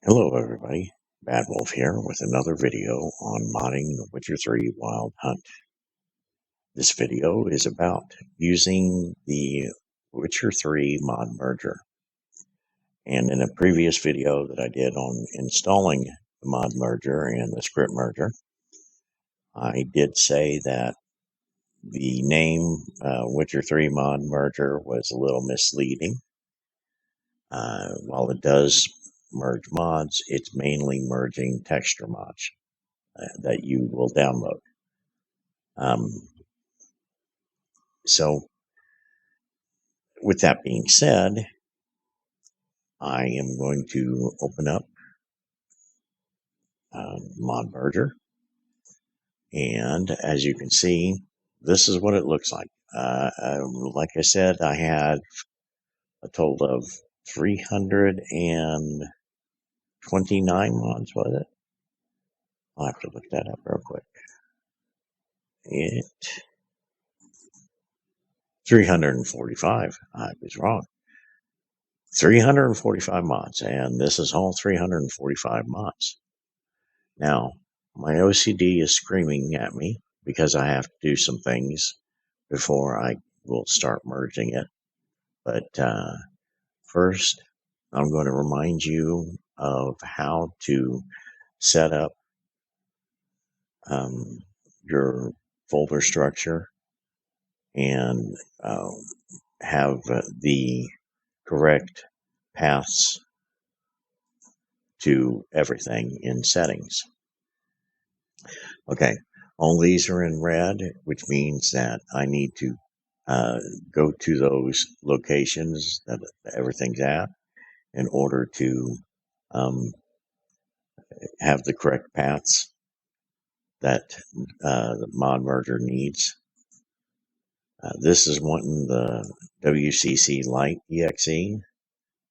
Hello everybody, Bad Wolf here with another video on modding the Witcher 3 Wild Hunt. This video is about using the Witcher 3 mod merger. And in a previous video that I did on installing the mod merger and the script merger, I did say that the name Witcher 3 mod merger was a little misleading. While it does merge mods, it's mainly merging texture mods that you will download. So with that being said, I am going to open up mod merger, and as you can see, this is what it looks like. Like I said, I had a total of 329 mods, was it? I'll have to look that up real quick. 345. I was wrong. 345 mods, and this is all 345 mods. Now, my OCD is screaming at me because I have to do some things before I will start merging it. But first, I'm going to remind you of how to set up your folder structure and have the correct paths to everything in settings. Okay, all these are in red, which means that I need to go to those locations that everything's at in order to have the correct paths that the mod merger needs. This is wanting the WCC Lite exe,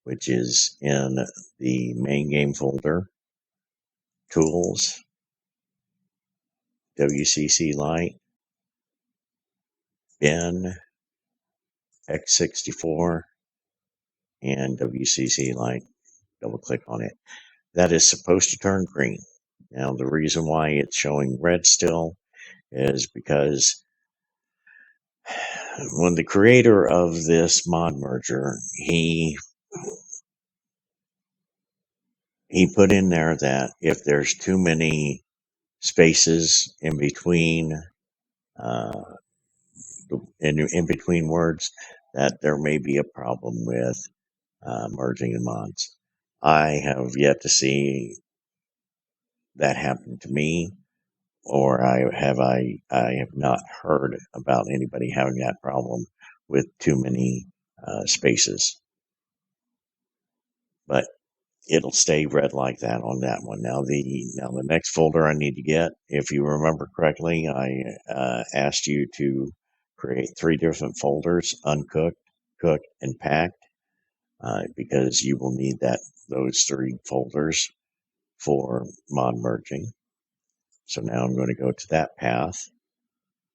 which is in the main game folder, Tools, WCC Lite, Bin, X64, and WCC Lite. Double click on it. That is supposed to turn green. Now, the reason why it's showing red still is because when the creator of this mod merger, he put in there that if there's too many spaces in between in between words, that there may be a problem with merging the mods. I have yet to see that happen to me, or I have not heard about anybody having that problem with too many spaces. But it'll stay red like that on that one. Now the next folder I need to get, if you remember correctly, I asked you to create 3 different folders: uncooked, cooked, and packed, because you will need those 3 folders for mod merging. So now I'm going to go to that path,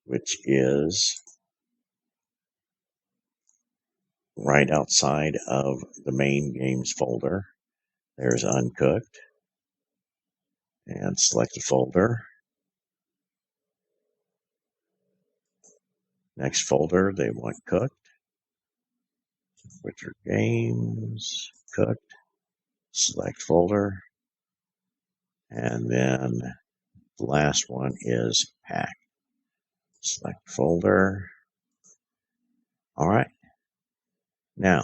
which is right outside of the main games folder. There's uncooked, and select a folder. Next folder, they want cooked, Witcher games, cooked, select folder, and then the last one is pack. Select folder. All right. Now,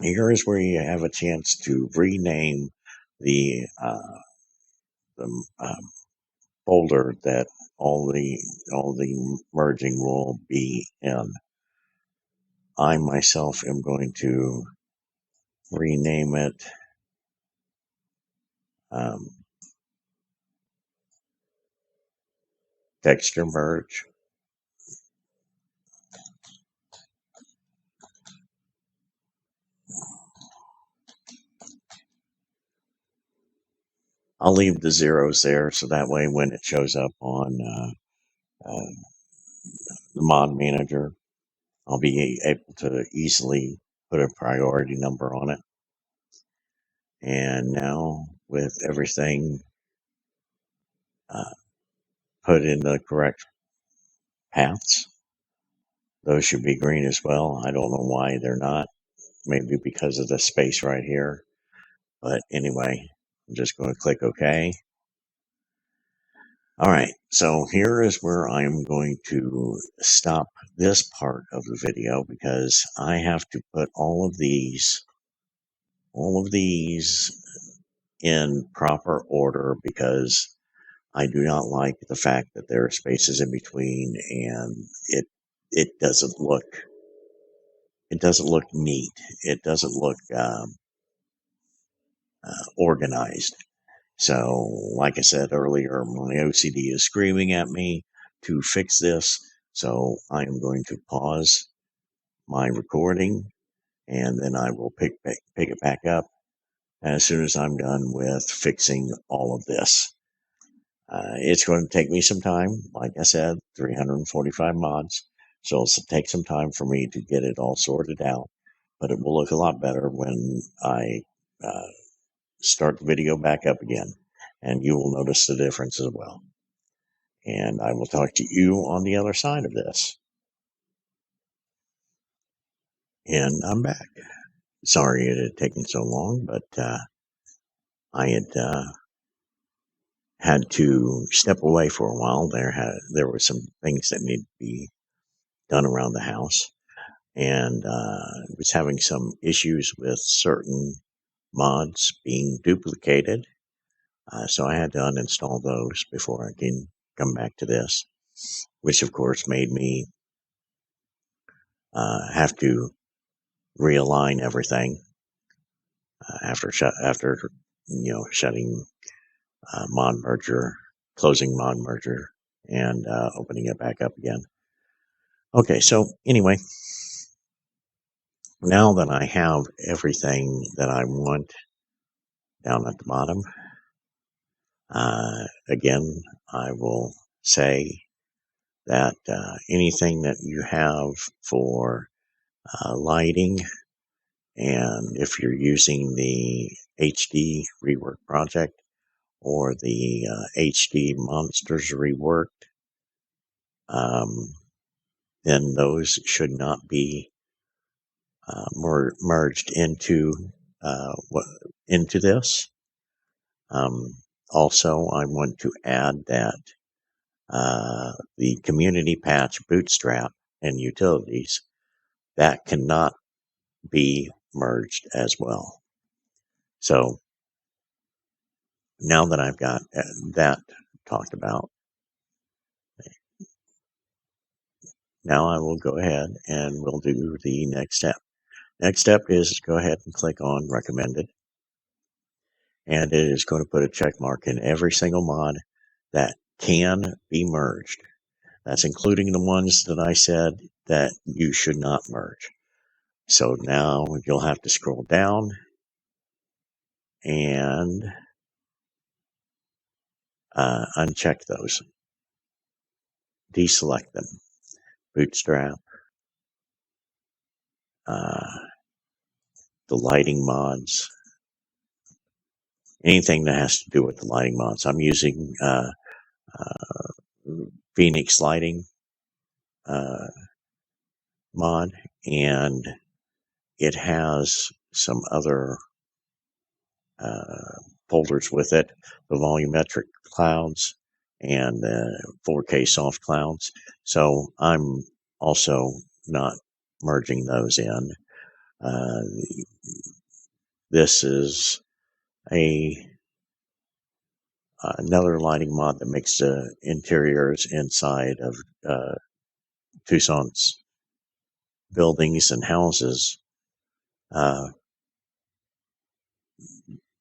here is where you have a chance to rename the folder that all the merging will be in. I myself am going to rename it texture merge. I'll leave the zeros there so that way when it shows up on the mod manager, I'll be able to easily put a priority number on it. And now with everything uh, put in the correct paths, those should be green as well. I don't know why they're not. Maybe because of the space right here. But anyway, I'm just going to click OK. All right, so here is where I'm going to stop this part of the video because I have to put all of these in proper order because I do not like the fact that there are spaces in between and it doesn't look neat. It doesn't look organized. So, like I said earlier, my OCD is screaming at me to fix this. So I am going to pause my recording and then I will pick it back up as soon as I'm done with fixing all of this. It's going to take me some time. Like I said, 345 mods. So it'll take some time for me to get it all sorted out. But it will look a lot better when I uh, start the video back up again. And you will notice the difference as well. And I will talk to you on the other side of this. And I'm back. Sorry it had taken so long, but I had to step away for a while. There were some things that needed to be done around the house, and was having some issues with certain mods being duplicated. So I had to uninstall those before I can come back to this, which of course made me have to realign everything after shutting mod merger, closing mod merger, and opening it back up again. Okay, so anyway, now that I have everything that I want down at the bottom, again, I will say that anything that you have for lighting, and if you're using the HD rework project or the HD monsters reworked, then those should not be merged into this. Also, I want to add that the community patch bootstrap and utilities that cannot be merged as well. So now that I've got that talked about, now I will go ahead and we'll do the next step. Next step is go ahead and click on recommended, and it is going to put a check mark in every single mod that can be merged. That's including the ones that I said that you should not merge. So now you'll have to scroll down and uncheck those. Deselect them. Bootstrap, the lighting mods, anything that has to do with the lighting mods. I'm using Phoenix Lighting mod, and it has some other folders with it, the volumetric clouds and 4K soft clouds. So I'm also not merging those in. This is another lighting mod that makes the interiors inside of Tucson's buildings and houses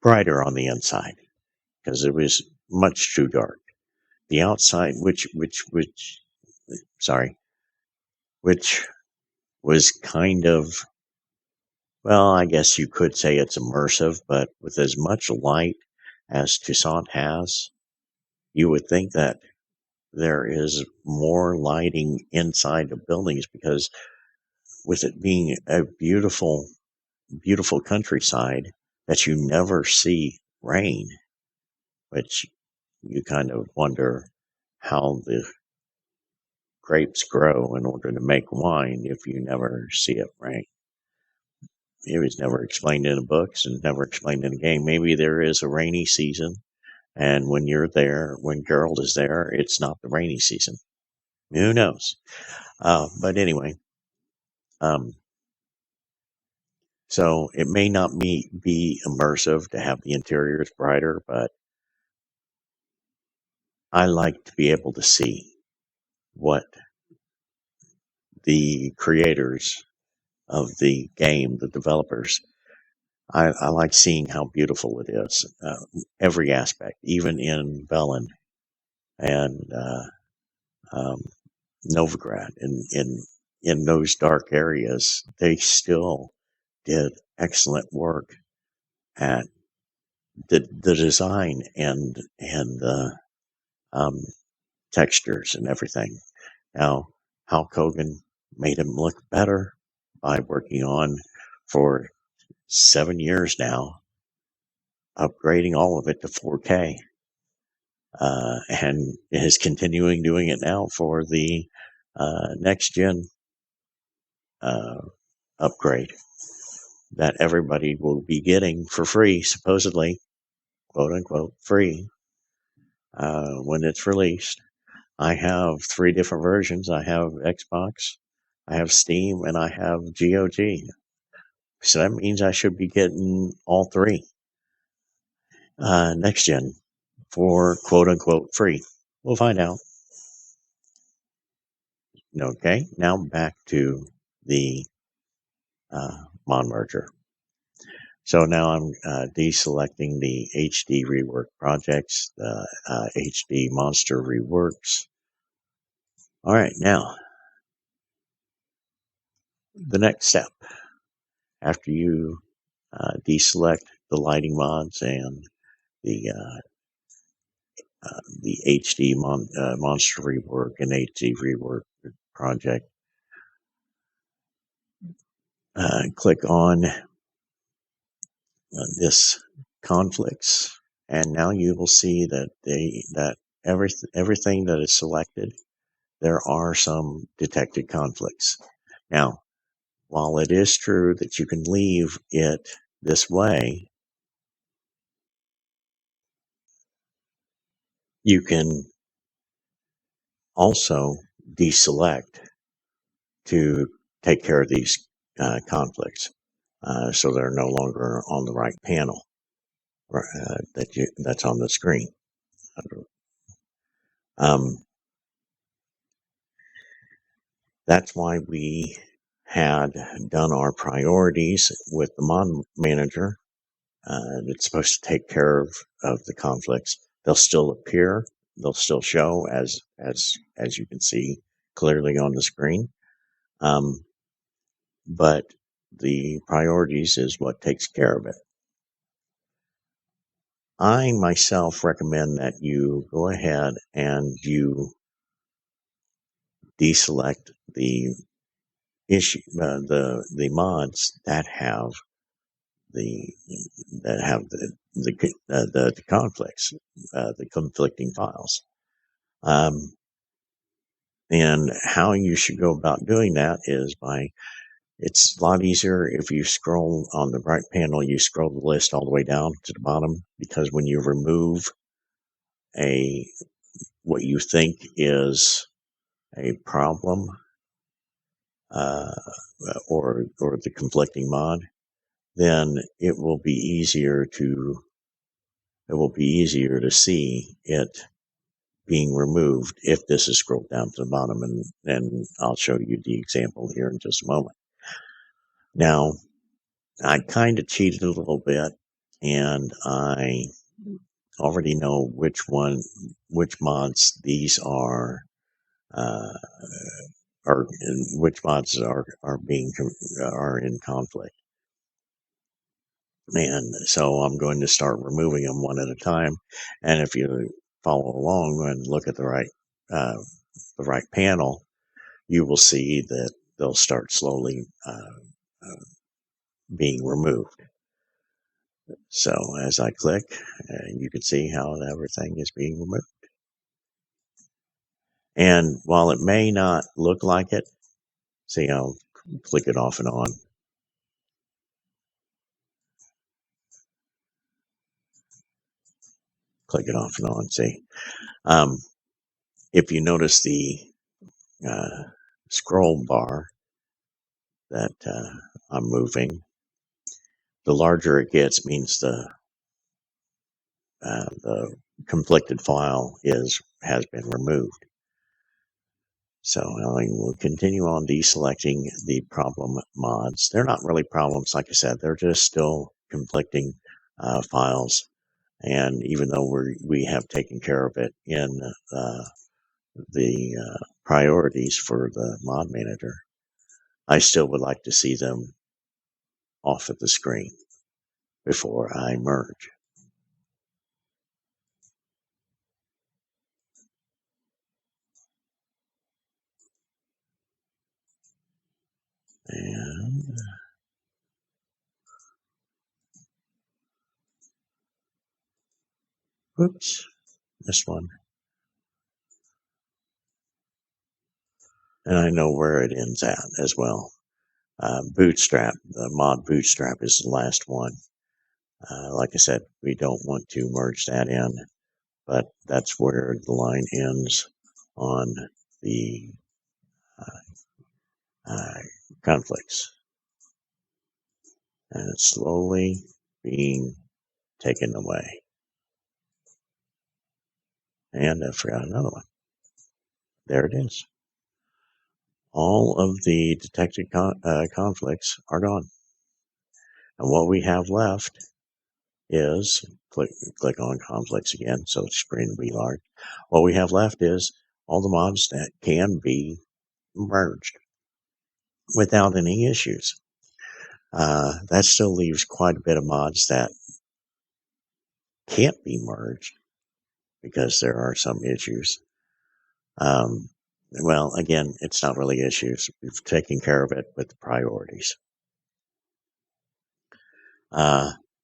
brighter on the inside because it was much too dark. The outside, which was kind of, well, I guess you could say it's immersive, but with as much light as Toussaint has, you would think that there is more lighting inside of buildings because with it being a beautiful, beautiful countryside, that you never see rain, which you kind of wonder how the grapes grow in order to make wine if you never see it rain. It was never explained in the books and never explained in the game. Maybe there is a rainy season, and when you're there, when Geralt is there, it's not the rainy season. Who knows? But anyway, so it may not be immersive to have the interiors brighter, but I like to be able to see what the creators of the game, the developers, I like seeing how beautiful it is, every aspect, even in Velen and um, Novigrad, in those dark areas, they still did excellent work at the design and the um, textures and everything. Now, Hulk Hogan made him look better by working on for 7 years now, upgrading all of it to 4K, and is continuing doing it now for the next gen uh, upgrade that everybody will be getting for free, supposedly, quote unquote, free, when it's released. I have 3 different versions. I have Xbox, I have Steam, and I have GOG. So that means I should be getting all 3 next gen for quote unquote free. We'll find out. Okay, now back to the mod merger. So now I'm deselecting the HD rework projects, the HD monster reworks. All right, now the next step after you deselect the lighting mods and the HD monster rework and HD rework project, click on this conflicts, and now you will see that everything that is selected, there are some detected conflicts. Now, while it is true that you can leave it this way, you can also deselect to take care of these conflicts, so they're no longer on the right panel that's on the screen. That's why we had done our priorities with the mod manager. It's supposed to take care of the conflicts. They'll still appear. They'll still show as you can see clearly on the screen. But the priorities is what takes care of it. I myself recommend that you go ahead and you deselect the issue, the mods that have the the conflicts, the conflicting files. And how you should go about doing that is it's a lot easier if you scroll on the right panel, you scroll the list all the way down to the bottom, because when you remove what you think is a problem, or the conflicting mod, then it will be easier to see it being removed if this is scrolled down to the bottom, and I'll show you the example here in just a moment. Now, I kind of cheated a little bit, and I already know which mods these are, or which mods are in conflict. And so I'm going to start removing them one at a time. And if you follow along and look at the right panel, you will see that they'll start slowly being removed. So as I click, you can see how everything is being removed. And while it may not look like it, see, I'll click it off and on. Click it off and on, see. If you notice the uh, scroll bar that I'm moving, the larger it gets means the conflicted file has been removed. So I will continue on deselecting the problem mods. They're not really problems, like I said, they're just still conflicting files. And even though we have taken care of it in the priorities for the mod manager, I still would like to see them off of the screen before I merge. And whoops, this one. And I know where it ends at as well. Bootstrap, the mod Bootstrap is the last one. Like I said, we don't want to merge that in, but that's where the line ends on the conflicts. And it's slowly being taken away. And I forgot another one. There it is. All of the detected conflicts are gone. And what we have left is, click on conflicts again, so the screen will be large. What we have left is all the mods that can be merged without any issues. That still leaves quite a bit of mods that can't be merged because there are some issues. Well, again, it's not really issues. We've taken care of it with the priorities.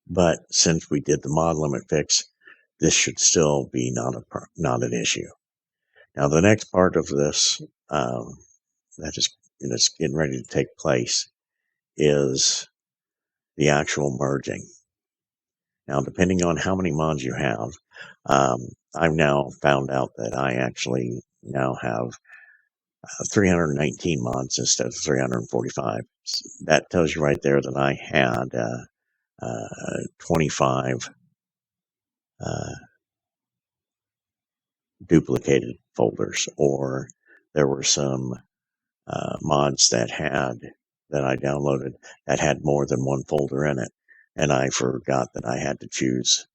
But since we did the mod limit fix, this should still be not an issue. Now, the next part of this that is getting ready to take place is the actual merging. Now, depending on how many mods you have, I've now found out that I actually now have 319 mods instead of 345. That tells you right there that I had 25 duplicated folders, or there were some mods that I downloaded that had more than one folder in it, and I forgot that I had to choose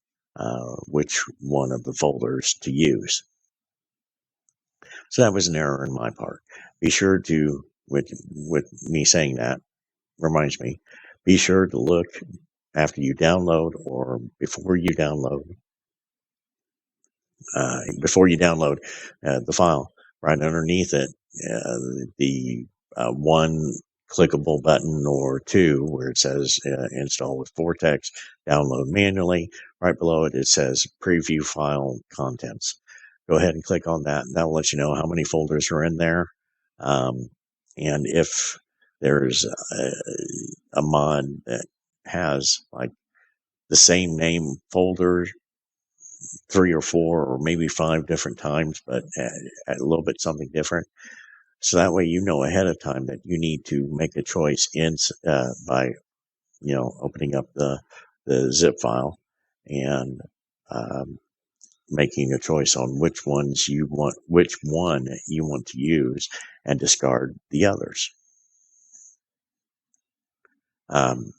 which one of the folders to use. So that was an error on my part. Be sure to, with me saying that, reminds me, be sure to look after you download or before you download the file. Right underneath it, the one clickable button or two where it says install with Vortex, download manually. Right below it, it says preview file contents. Go ahead and click on that. That'll let you know how many folders are in there. And if there's a mod that has like the same name folder 3 or 4 or maybe 5 different times, but a little bit something different. So that way you know ahead of time that you need to make a choice by opening up the zip file and making a choice on which one you want to use and discard the others.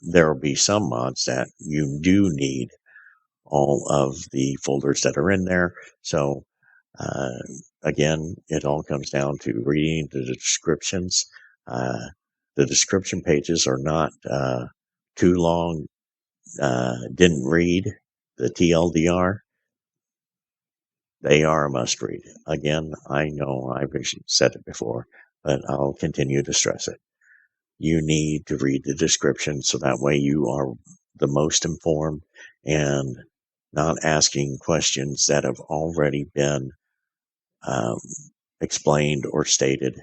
There will be some mods that you do need all of the folders that are in there. So again, it all comes down to reading the descriptions. The description pages are not too long. Didn't read the TLDR. They are a must read. Again, I know I've said it before, but I'll continue to stress it. You need to read the description so that way you are the most informed and not asking questions that have already been um, explained or stated.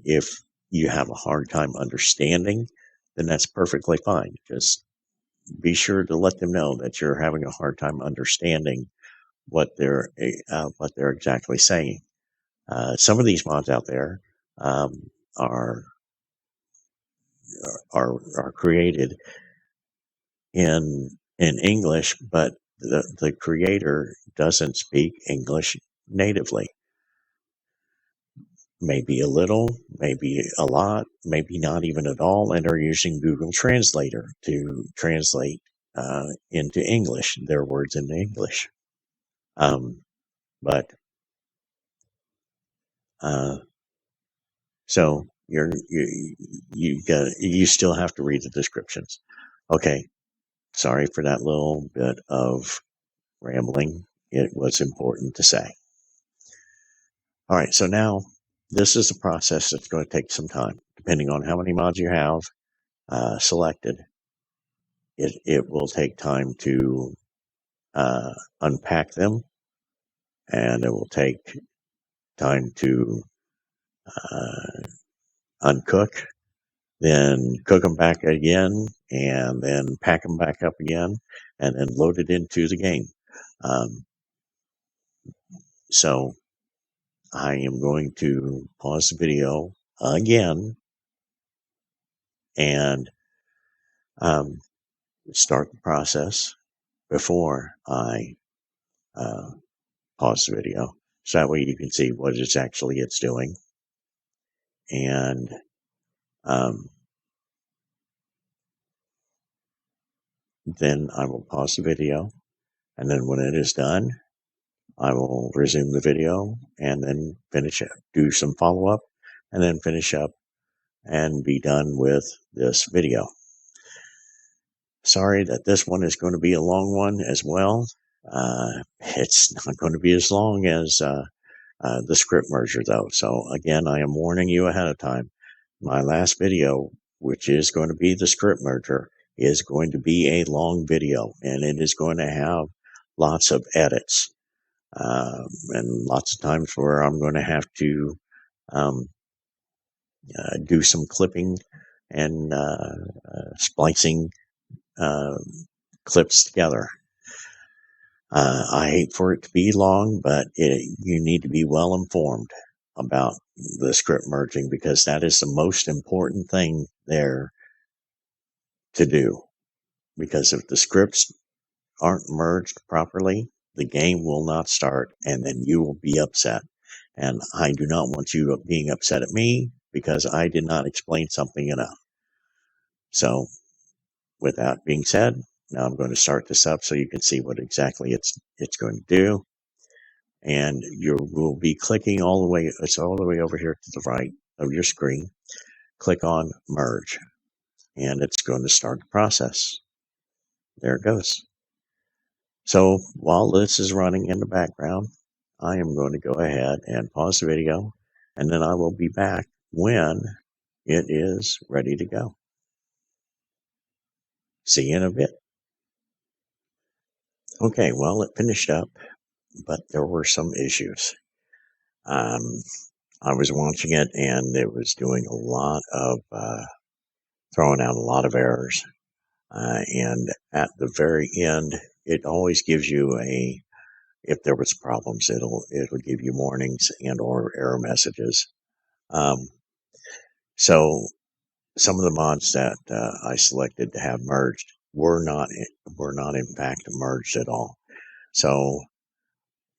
If you have a hard time understanding, then that's perfectly fine. Just be sure to let them know that you're having a hard time understanding what they're exactly saying. Some of these mods out there um, are are created in English, but the creator doesn't speak English natively. Maybe a little, maybe a lot, maybe not even at all, and are using Google Translator to translate into English their words into English. Um, but uh, so you still have to read the descriptions. Okay, sorry for that little bit of rambling. It was important to say. All right, so now this is a process that's going to take some time, depending on how many mods you have selected. It will take time to unpack them, and it will take time to uh, uncook, then cook them back again, and then pack them back up again, and then load it into the game. Um, so I am going to pause the video again and um, start the process before I uh, pause the video. So that way you can see what it's doing. And um, then I will pause the video. And then when it is done, I will resume the video and then finish it, do some follow up, and then finish up and be done with this video. Sorry that this one is going to be a long one as well. It's not going to be as long as the script merger, though. So, again, I am warning you ahead of time. My last video, which is going to be the script merger, is going to be a long video, and it is going to have lots of edits and lots of times where I'm going to have to um, do some clipping and splicing uh, clips together. I hate for it to be long, but you need to be well informed about the script merging because that is the most important thing there to do. Because if the scripts aren't merged properly, the game will not start and then you will be upset. And I do not want you being upset at me because I did not explain something enough. So, with that being said, now I'm going to start this up so you can see what exactly it's going to do. And you will be clicking it's all the way over here to the right of your screen. Click on merge and it's going to start the process. There it goes. So while this is running in the background, I am going to go ahead and pause the video and then I will be back when it is ready to go. See you in a bit. Okay, well, it finished up, but there were some issues. I was watching it and it was doing a lot of throwing out a lot of errors. And at the very end, it always gives you if there was problems, it'll give you warnings and or error messages. So some of the mods that I selected to have merged were not in fact merged at all. So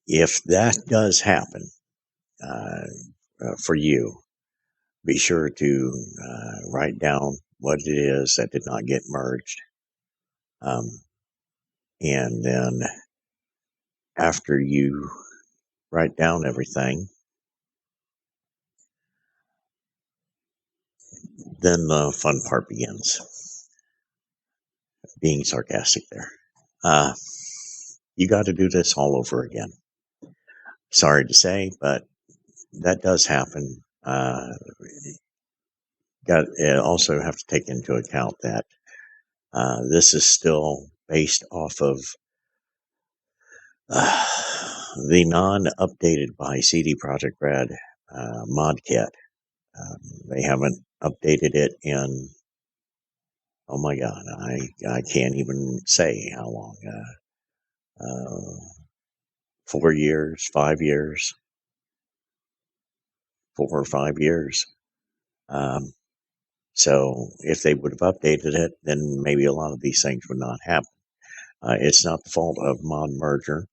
if that does happen for you, be sure to write down what it is that did not get merged. And then after you write down everything, then the fun part begins. Being sarcastic there. You got to do this all over again. Sorry to say, but that does happen. Also have to take into account that This is still based off of the non-updated by CD Projekt Red mod kit. They haven't updated it in, oh my god, I can't even say how long. 4 years, 5 years, 4 or 5 years. So if they would have updated it, then maybe a lot of these things would not happen. It's not the fault of mod merger.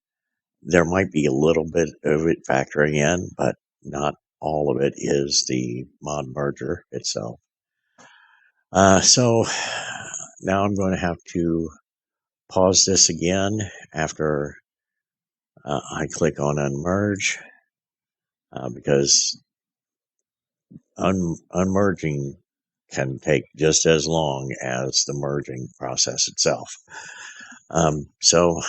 There might be a little bit of it factoring in, but not all of it is the mod merger itself. So now I'm going to have to pause this again after I click on unmerge, because unmerging can take just as long as the merging process itself. So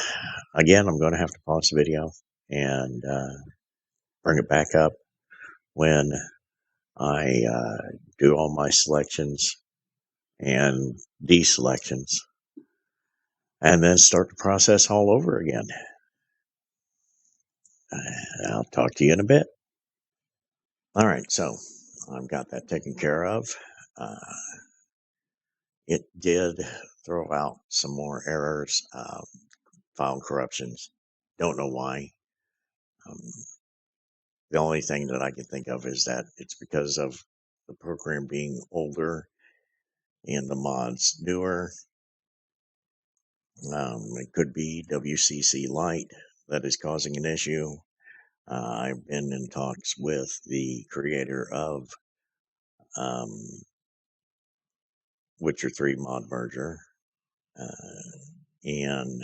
again, I'm going to have to pause the video and bring it back up when I do all my selections and deselections, and then start the process all over again. I'll talk to you in a bit. All right, so I've got that taken care of. It did throw out some more errors, file corruptions. Don't know why. The only thing that I can think of is that it's because of the program being older and the mods newer. It could be WCC Lite that is causing an issue. I've been in talks with the creator of Witcher 3 mod merger, and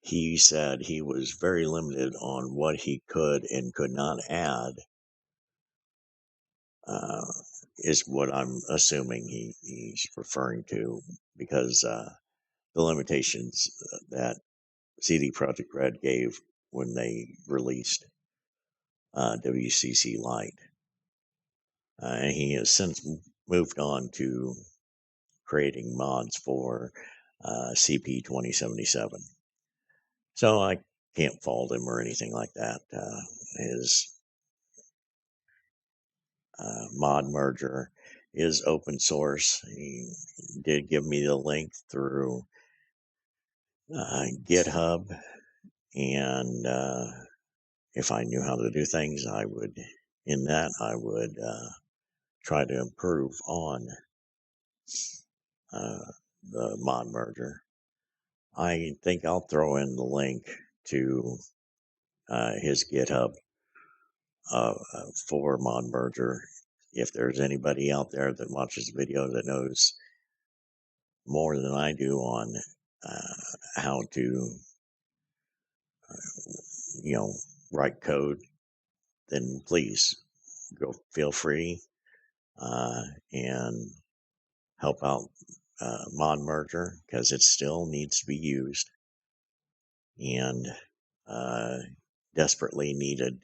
he said he was very limited on what he could and could not add, is what I'm assuming he's referring to, because the limitations that CD Projekt Red gave when they released WCC Lite. And he has since moved on to creating mods for CP 2077. So I can't fault him or anything like that. His mod merger is open source. He did give me the link through GitHub, and if I knew how to do things, I would try to improve on the mod merger. I think I'll throw in the link to his GitHub for mod merger. If there's anybody out there that watches the video that knows more than I do on how to, write code, then please go, feel free, and help out mod merger, because it still needs to be used and desperately needed,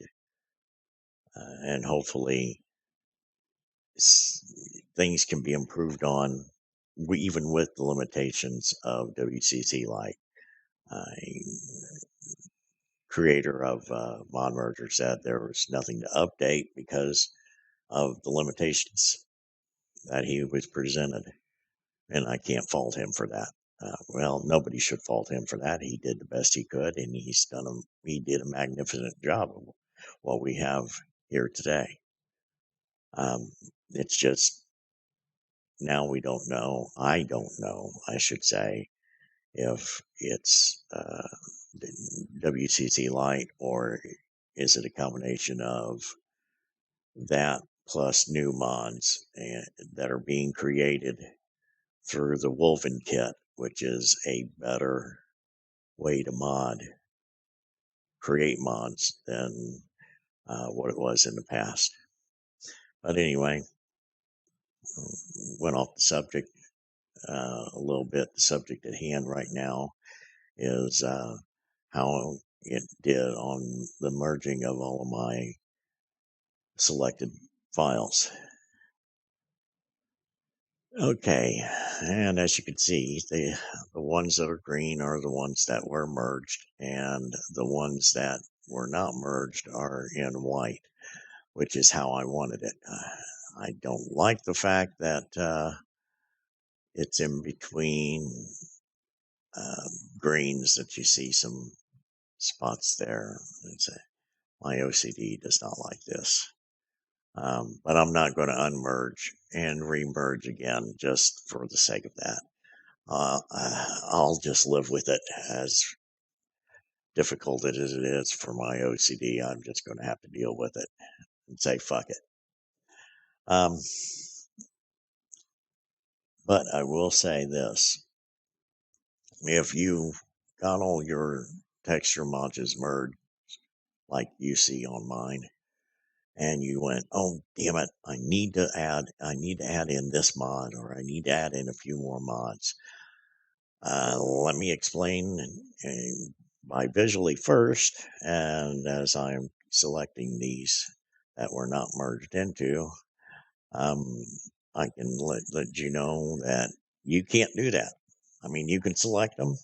and hopefully things can be improved on, even with the limitations of WCC Lite. Creator of mod merger said there was nothing to update because of the limitations that he was presented, and I can't fault him for that. Well, nobody should fault him for that. He did the best he could, and he did a magnificent job of what we have here today. It's just now we don't know. I don't know, I should say, if it's WCC Lite or is it a combination of that plus new mods that are being created through the Wolfen kit, which is a better way to create mods than what it was in the past. But anyway, went off the subject a little bit. The subject at hand right now is how it did on the merging of all of my selected files. Okay, and as you can see, the ones that are green are the ones that were merged, and the ones that were not merged are in white, which is how I wanted it. I don't like the fact that it's in between uh, greens that you see some spots there. My OCD does not like this. But I'm not going to unmerge and remerge again just for the sake of that. I'll just live with it. As difficult as it is for my OCD, I'm just going to have to deal with it and say fuck it. Um, but I will say this: if you got all your texture modules merged like you see on mine, and you went, oh damn it, I need to add in this mod, or I need to add in a few more mods. Let me explain by visually first, and as I'm selecting these that were not merged into, um, I can let you know that you can't do that. I mean, you can select them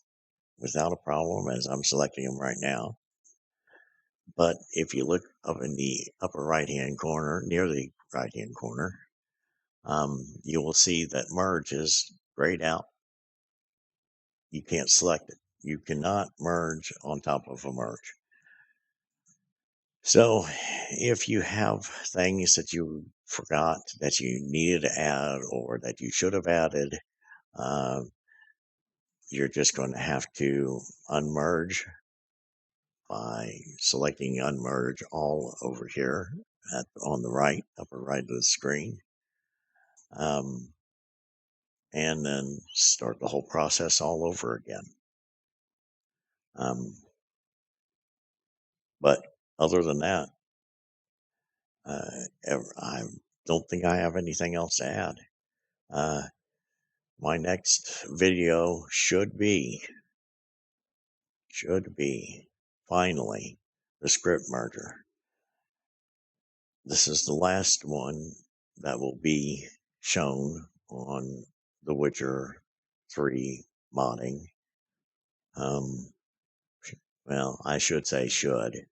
without a problem, as I'm selecting them right now. But if you look up in the upper right hand corner, near the right hand corner, you will see that merge is grayed out. You can't select it. You cannot merge on top of a merge. So if you have things that you forgot that you needed to add or that you should have added, uh, you're just going to have to unmerge by selecting unmerge all over here on the right, upper right of the screen. Um, and then start the whole process all over again. Um, but other than that, I don't think I have anything else to add. Uh, my next video should be finally the script merger. This is the last one that will be shown on The Witcher 3 modding. Well, I should say should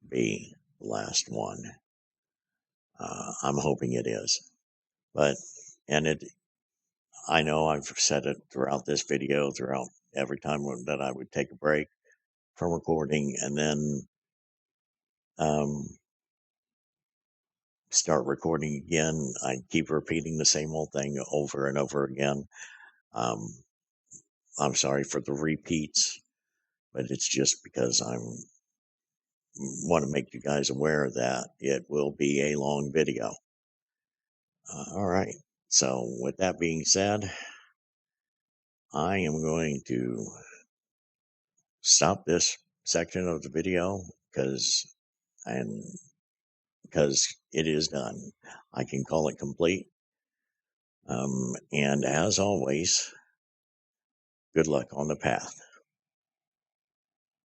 be the last one. I'm hoping it is. But, and I know I've said it throughout this video, throughout every time that I would take a break from recording and then um, start recording again. I keep repeating the same old thing over and over again. Um, I'm sorry for the repeats, but it's just because I want to make you guys aware that it will be a long video. All right. So with that being said, I am going to stop this section of the video because it is done. I can call it complete. And as always, good luck on the path.